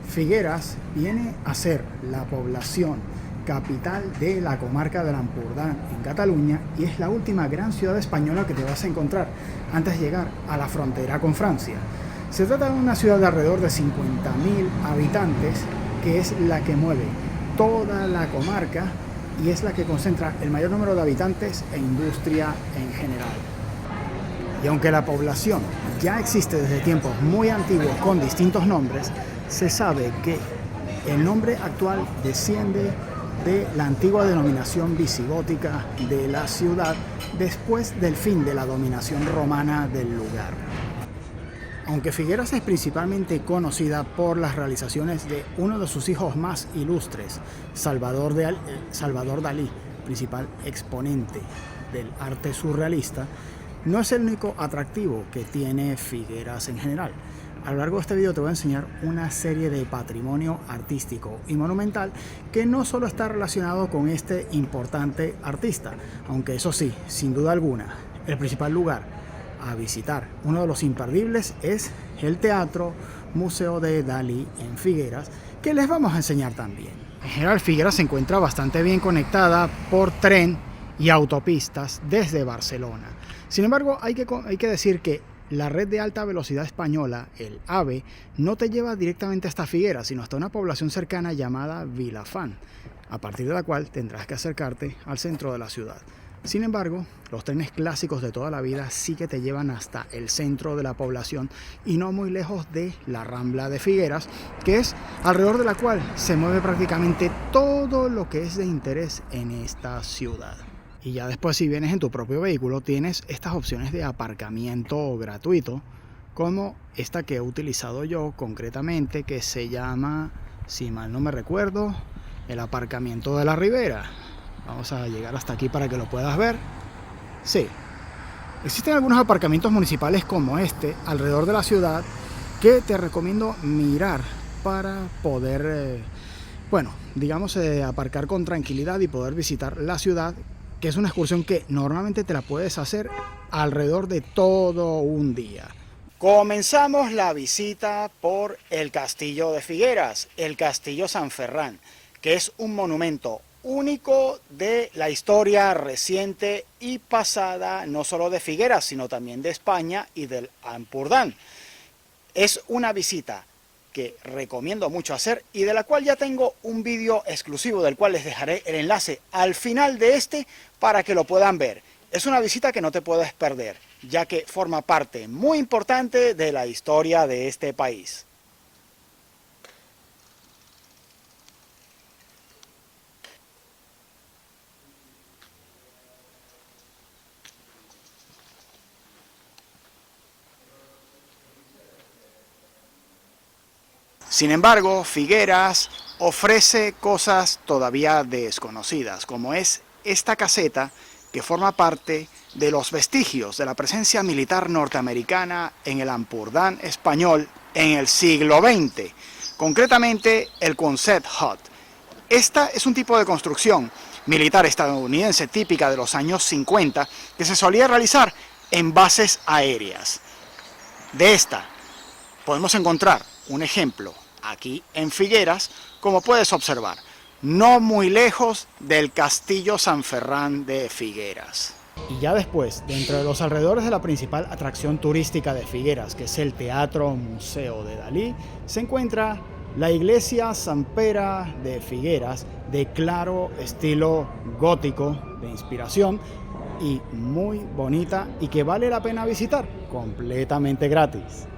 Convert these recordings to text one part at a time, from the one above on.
Figueras viene a ser la población capital de la comarca del Ampurdán en Cataluña y es la última gran ciudad española que te vas a encontrar antes de llegar a la frontera con Francia. Se trata de una ciudad de alrededor de 50.000 habitantes que es la que mueve toda la comarca y es la que concentra el mayor número de habitantes e industria en general. Y aunque la población ya existe desde tiempos muy antiguos con distintos nombres, se sabe que el nombre actual desciende de la antigua denominación visigótica de la ciudad después del fin de la dominación romana del lugar. Aunque Figueras es principalmente conocida por las realizaciones de uno de sus hijos más ilustres, Salvador Dalí, principal exponente del arte surrealista, no es el único atractivo que tiene Figueras en general. A lo largo de este video te voy a enseñar una serie de patrimonio artístico y monumental que no solo está relacionado con este importante artista, aunque eso sí, sin duda alguna, el principal lugar a visitar, uno de los imperdibles, es el Teatro Museo de Dalí en Figueras, que les vamos a enseñar también. En general, Figueras se encuentra bastante bien conectada por tren y autopistas desde Barcelona. Sin embargo, hay que decir que la red de alta velocidad española, el AVE, no te lleva directamente hasta Figueras, sino hasta una población cercana llamada Vilafant, a partir de la cual tendrás que acercarte al centro de la ciudad. Sin embargo, los trenes clásicos de toda la vida sí que te llevan hasta el centro de la población y no muy lejos de la Rambla de Figueras, que es alrededor de la cual se mueve prácticamente todo lo que es de interés en esta ciudad. Y ya después, si vienes en tu propio vehículo, tienes estas opciones de aparcamiento gratuito, como esta que he utilizado yo concretamente, que se llama, si mal no me recuerdo, el aparcamiento de la Ribera. Vamos a llegar hasta aquí para que lo puedas ver. Sí, existen algunos aparcamientos municipales como este alrededor de la ciudad que te recomiendo mirar para poder, aparcar con tranquilidad y poder visitar la ciudad, que es una excursión que normalmente te la puedes hacer alrededor de todo un día. Comenzamos la visita por el Castillo de Figueras, el Castillo San Ferran, que es un monumento único de la historia reciente y pasada, no solo de Figueras, sino también de España y del Ampurdán. Es una visita que recomiendo mucho hacer y de la cual ya tengo un vídeo exclusivo del cual les dejaré el enlace al final de este para que lo puedan ver. Es una visita que no te puedes perder, ya que forma parte muy importante de la historia de este país. Sin embargo, Figueras ofrece cosas todavía desconocidas, como es esta caseta que forma parte de los vestigios de la presencia militar norteamericana en el Ampurdán español en el siglo XX, concretamente el Quonset Hut. Esta es un tipo de construcción militar estadounidense típica de los años 50 que se solía realizar en bases aéreas. De esta podemos encontrar un ejemplo aquí en Figueras, como puedes observar, no muy lejos del Castillo San Ferran de Figueras. Y ya después, dentro de los alrededores de la principal atracción turística de Figueras, que es el Teatro Museo de Dalí, se encuentra la iglesia San Pere de Figueras, de claro estilo gótico de inspiración y muy bonita y que vale la pena visitar, completamente gratis.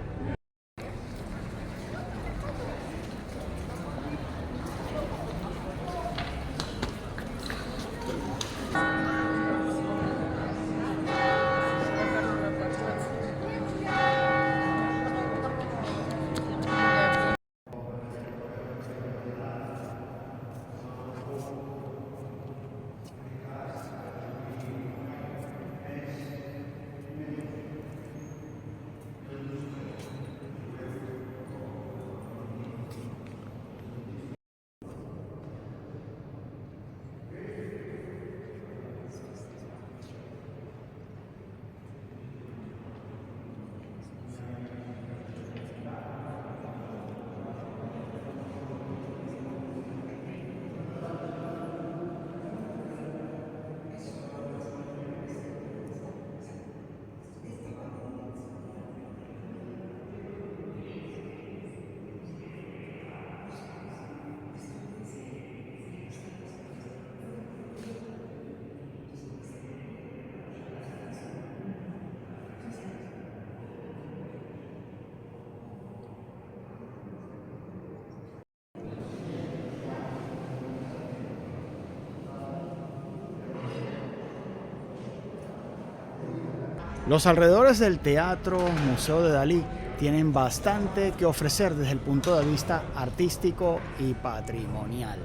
Los alrededores del Teatro Museo de Dalí tienen bastante que ofrecer desde el punto de vista artístico y patrimonial,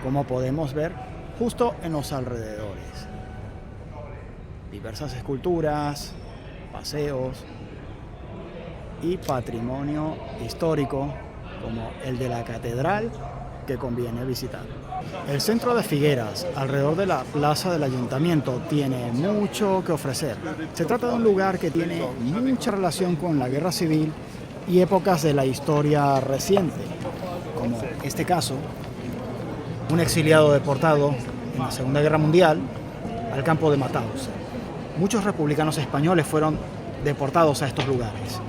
como podemos ver justo en los alrededores. Diversas esculturas, paseos y patrimonio histórico como el de la catedral que conviene visitar. El centro de Figueras, alrededor de la plaza del ayuntamiento, tiene mucho que ofrecer. Se trata de un lugar que tiene mucha relación con la guerra civil y épocas de la historia reciente, como este caso, un exiliado deportado en la Segunda Guerra Mundial al campo de Mataos. Muchos republicanos españoles fueron deportados a estos lugares,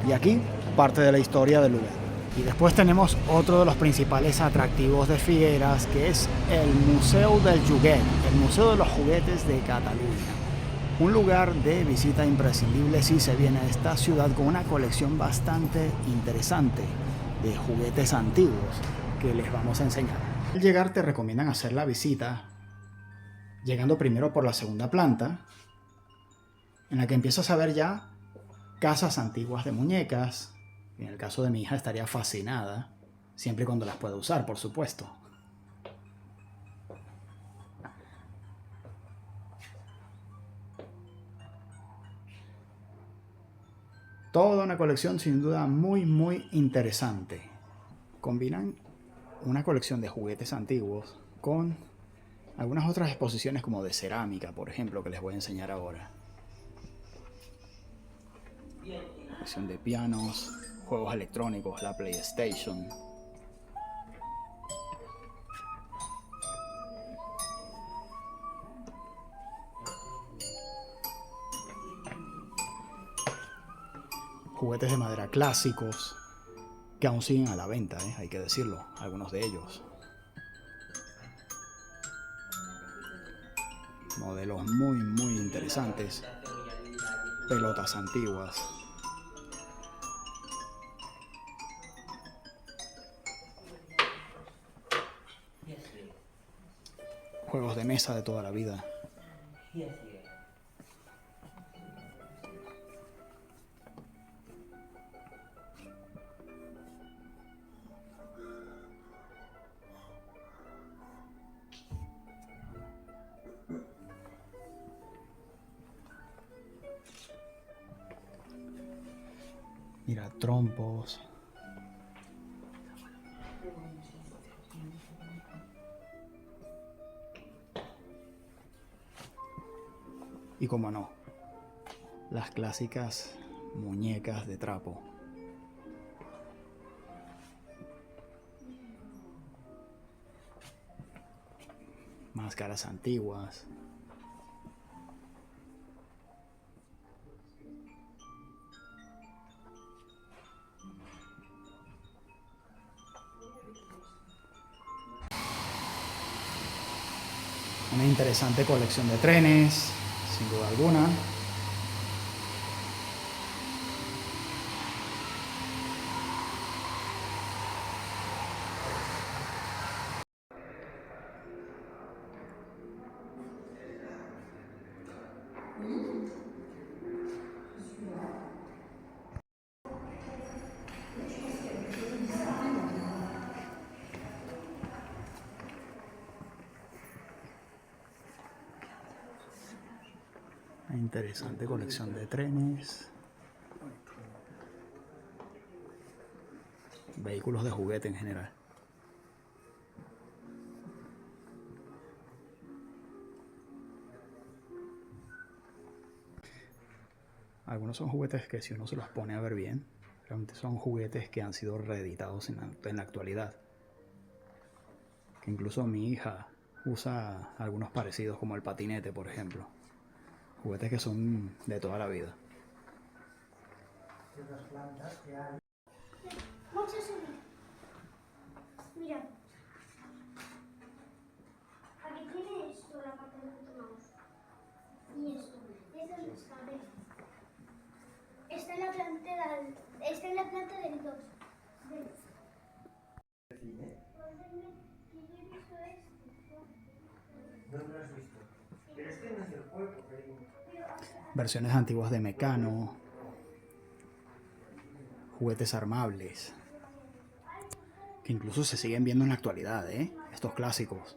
y aquí parte de la historia del lugar. Y después tenemos otro de los principales atractivos de Figueras, que es el Museu del Joguet, el Museo de los Juguetes de Cataluña. Un lugar de visita imprescindible si se viene a esta ciudad, con una colección bastante interesante de juguetes antiguos que les vamos a enseñar. Al llegar te recomiendan hacer la visita llegando primero por la segunda planta, en la que empiezas a ver ya casas antiguas de muñecas. En el caso de mi hija estaría fascinada, siempre y cuando las pueda usar, por supuesto. Toda una colección sin duda muy interesante. Combinan una colección de juguetes antiguos con algunas otras exposiciones como de cerámica, por ejemplo, que les voy a enseñar ahora. Colección de pianos, juegos electrónicos, la PlayStation. Juguetes de madera clásicos que aún siguen a la venta, hay que decirlo, algunos de ellos. Modelos muy interesantes. Pelotas antiguas. Juegos de mesa de toda la vida. Mira, trompos. Y como no, las clásicas muñecas de trapo. Máscaras antiguas. Una interesante colección de trenes, sin duda alguna. Una interesante colección de trenes. Vehículos de juguete en general. Algunos son juguetes que, si uno se los pone a ver bien, realmente son juguetes que han sido reeditados en la actualidad. Que incluso mi hija usa algunos parecidos, como el patinete, por ejemplo. Juguetes que son de toda la vida. Mira, aquí tiene esto, la parte de que tomamos. Y esto, y esta es nuestra vez. Está en la planta del 2. versiones antiguas de Mecano, juguetes armables, que incluso se siguen viendo en la actualidad, estos clásicos.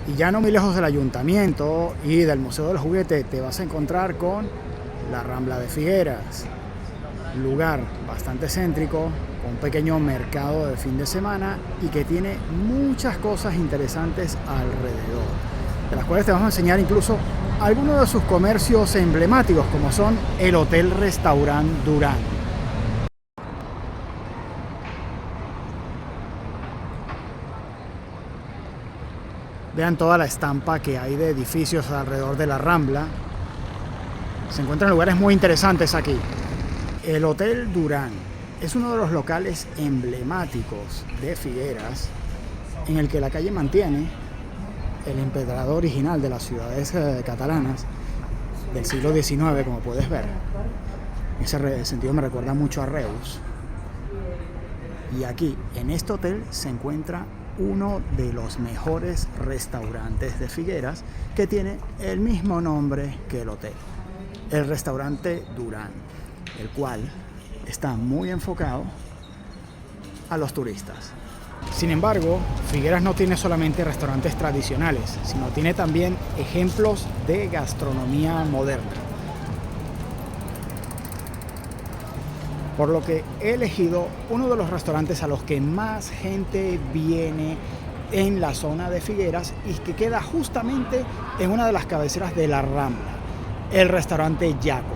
Y ya no muy lejos del ayuntamiento y del Museo del Juguete te vas a encontrar con la Rambla de Figueras, lugar bastante céntrico, con un pequeño mercado de fin de semana y que tiene muchas cosas interesantes alrededor, de las cuales te vamos a enseñar incluso algunos de sus comercios emblemáticos, como son el Hotel Restaurant Durán. Vean toda la estampa que hay de edificios alrededor de la Rambla. Se encuentran lugares muy interesantes aquí. El Hotel Durán es uno de los locales emblemáticos de Figueras, en el que la calle mantiene el empedrado original de las ciudades catalanas del siglo XIX, como puedes ver. En ese sentido me recuerda mucho a Reus. Y aquí, en este hotel, se encuentra uno de los mejores restaurantes de Figueras, que tiene el mismo nombre que el hotel, el restaurante Durán, el cual está muy enfocado a los turistas. Sin embargo, Figueras no tiene solamente restaurantes tradicionales, sino tiene también ejemplos de gastronomía moderna. Por lo que he elegido uno de los restaurantes a los que más gente viene en la zona de Figueras y que queda justamente en una de las cabeceras de la Rambla, el restaurante Yaco,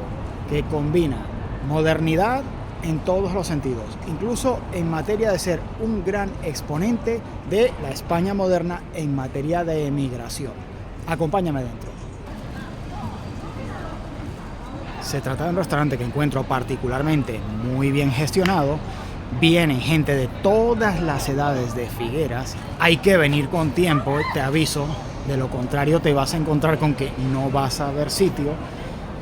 que combina modernidad en todos los sentidos, incluso en materia de ser un gran exponente de la España moderna en materia de emigración. Acompáñame dentro. Se trata de un restaurante que encuentro particularmente muy bien gestionado. Vienen gente de todas las edades de Figueras. Hay que venir con tiempo, te aviso. De lo contrario te vas a encontrar con que no vas a ver sitio.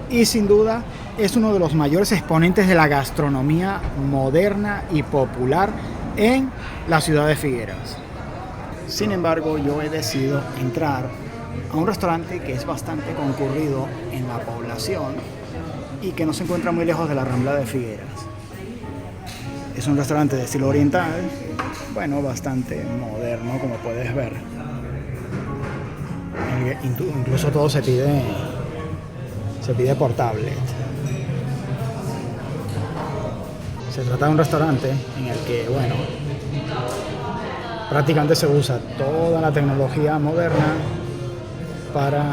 Y sin duda es uno de los mayores exponentes de la gastronomía moderna y popular en la ciudad de Figueras. Sin embargo, yo he decidido entrar a un restaurante que es bastante concurrido en la población y que no se encuentra muy lejos de la Rambla de Figueras. Es un restaurante de estilo oriental, bueno, bastante moderno, como puedes ver. Incluso todo se pide por tablet. Se trata de un restaurante en el que, bueno, prácticamente se usa toda la tecnología moderna para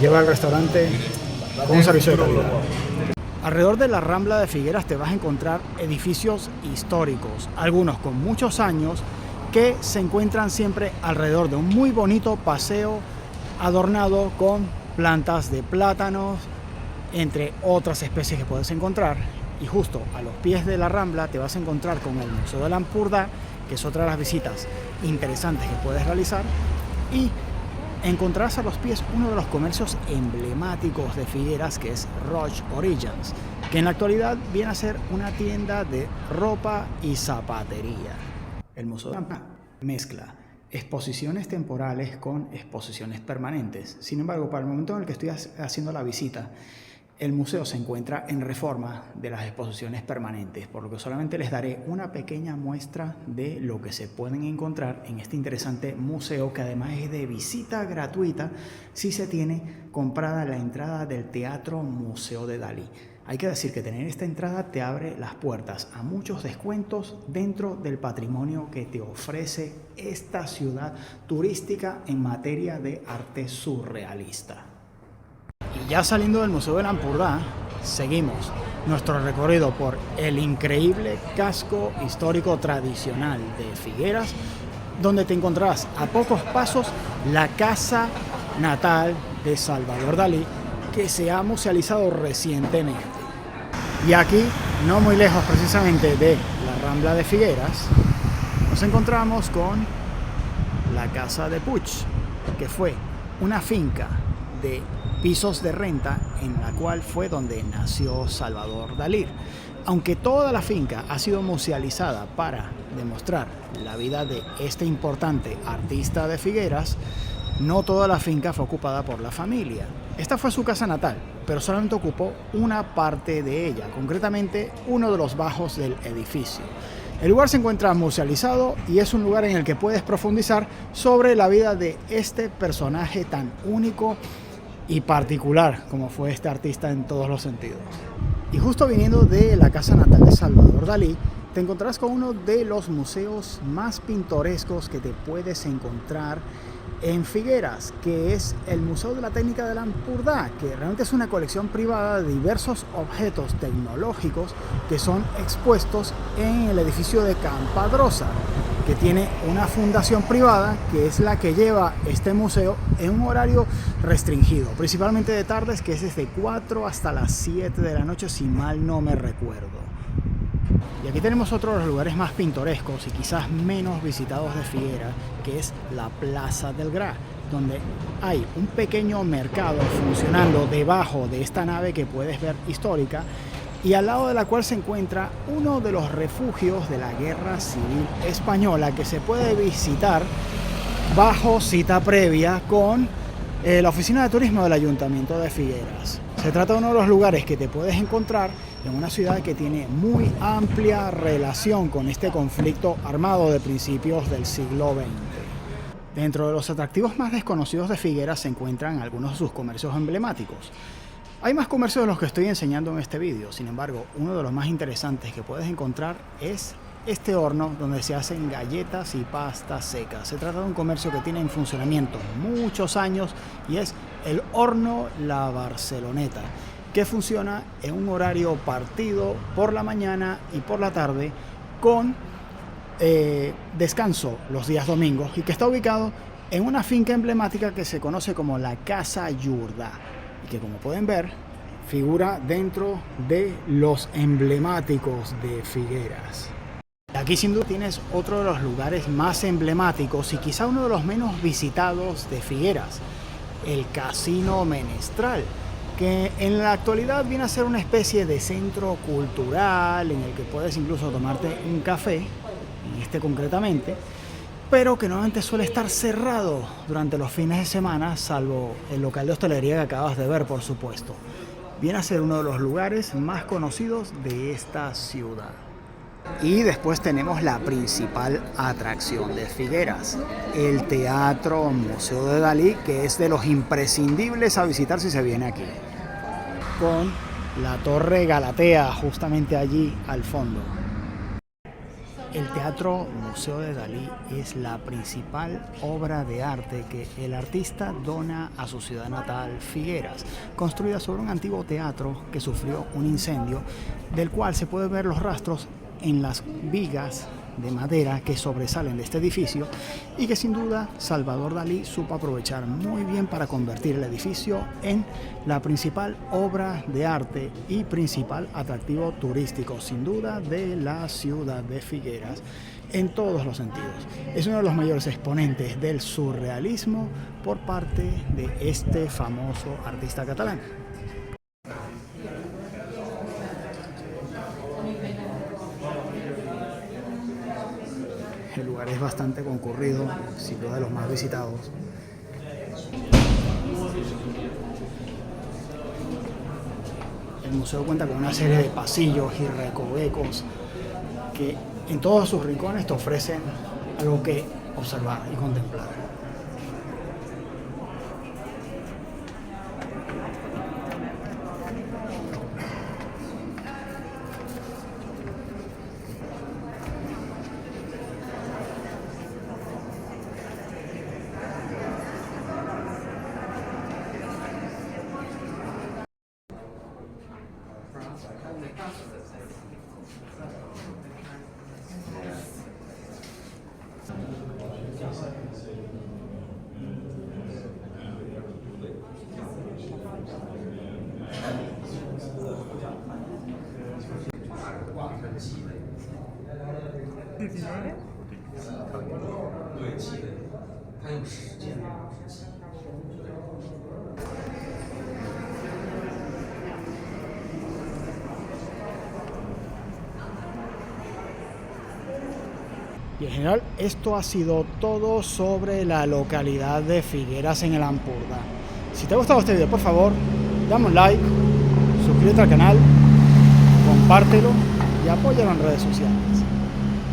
llevar el restaurante con un servicio de calidad. Alrededor de la Rambla de Figueras te vas a encontrar edificios históricos, algunos con muchos años, que se encuentran siempre alrededor de un muy bonito paseo adornado con plantas de plátanos, entre otras especies que puedes encontrar. Y justo a los pies de la Rambla te vas a encontrar con el Museo de la Empordà, que es otra de las visitas interesantes que puedes realizar, y encontrarás a los pies uno de los comercios emblemáticos de Figueras, que es Roig Origins, que en la actualidad viene a ser una tienda de ropa y zapatería. El Museo de la Empordà mezcla exposiciones temporales con exposiciones permanentes. Sin embargo, para el momento en el que estoy haciendo la visita, el museo se encuentra en reforma de las exposiciones permanentes, por lo que solamente les daré una pequeña muestra de lo que se pueden encontrar en este interesante museo, que además es de visita gratuita si se tiene comprada la entrada del Teatro Museo de Dalí. Hay que decir que tener esta entrada te abre las puertas a muchos descuentos dentro del patrimonio que te ofrece esta ciudad turística en materia de arte surrealista. Y ya saliendo del Museo de Lampurdá, seguimos nuestro recorrido por el increíble casco histórico tradicional de Figueras, donde te encontrarás a pocos pasos la casa natal de Salvador Dalí, que se ha musealizado recientemente. Y aquí, no muy lejos precisamente de la Rambla de Figueras, nos encontramos con la Casa de Puig, que fue una finca de pisos de renta en la cual fue donde nació Salvador Dalí. Aunque toda la finca ha sido musealizada para demostrar la vida de este importante artista de Figueras, no toda la finca fue ocupada por la familia. Esta fue su casa natal, pero solamente ocupó una parte de ella, concretamente uno de los bajos del edificio. El lugar se encuentra musealizado y es un lugar en el que puedes profundizar sobre la vida de este personaje tan único y particular como fue este artista en todos los sentidos. Y justo viniendo de la casa natal de Salvador Dalí, te encontrarás con uno de los museos más pintorescos que te puedes encontrar en Figueras, que es el Museo de la Técnica de Lampurdá, que realmente es una colección privada de diversos objetos tecnológicos que son expuestos en el edificio de Can Pedrosa, que tiene una fundación privada que es la que lleva este museo en un horario restringido, principalmente de tardes, que es desde 4 hasta las 7 de la noche, si mal no me recuerdo. Y aquí tenemos otro de los lugares más pintorescos y quizás menos visitados de Figueras, que es la Plaza del Gra, donde hay un pequeño mercado funcionando debajo de esta nave que puedes ver histórica, y al lado de la cual se encuentra uno de los refugios de la Guerra Civil Española, que se puede visitar bajo cita previa con la Oficina de Turismo del Ayuntamiento de Figueras. Se trata de uno de los lugares que te puedes encontrar en una ciudad que tiene muy amplia relación con este conflicto armado de principios del siglo XX. Dentro de los atractivos más desconocidos de Figueras se encuentran algunos de sus comercios emblemáticos. Hay más comercios de los que estoy enseñando en este vídeo, sin embargo, uno de los más interesantes que puedes encontrar es este horno donde se hacen galletas y pastas secas. Se trata de un comercio que tiene en funcionamiento muchos años y es el Horno La Barceloneta, que funciona en un horario partido por la mañana y por la tarde, con descanso los días domingos, y que está ubicado en una finca emblemática que se conoce como la Casa Jordà, y que, como pueden ver, figura dentro de los emblemáticos de Figueras. Aquí sin duda tienes otro de los lugares más emblemáticos y quizá uno de los menos visitados de Figueras, el Casino Menestral, que en la actualidad viene a ser una especie de centro cultural en el que puedes incluso tomarte un café, en este concretamente, pero que normalmente suele estar cerrado durante los fines de semana, salvo el local de hostelería que acabas de ver, por supuesto. Viene a ser uno de los lugares más conocidos de esta ciudad. Y después tenemos la principal atracción de Figueras, el Teatro Museo de Dalí, que es de los imprescindibles a visitar si se viene aquí, con la Torre Galatea justamente allí al fondo. El Teatro Museo de Dalí es la principal obra de arte que el artista dona a su ciudad natal, Figueras, construida sobre un antiguo teatro que sufrió un incendio, del cual se pueden ver los rastros en las vigas de madera que sobresalen de este edificio, y que sin duda Salvador Dalí supo aprovechar muy bien para convertir el edificio en la principal obra de arte y principal atractivo turístico, sin duda, de la ciudad de Figueras en todos los sentidos. Es uno de los mayores exponentes del surrealismo por parte de este famoso artista catalán. El lugar es bastante concurrido, sin duda de los más visitados. El museo cuenta con una serie de pasillos y recovecos que en todos sus rincones te ofrecen algo que observar y contemplar. Y en general esto ha sido todo sobre la localidad de Figueras en el Ampurdán. Si te ha gustado este video, por favor, dame un like, suscríbete al canal, compártelo y apóyalo en redes sociales.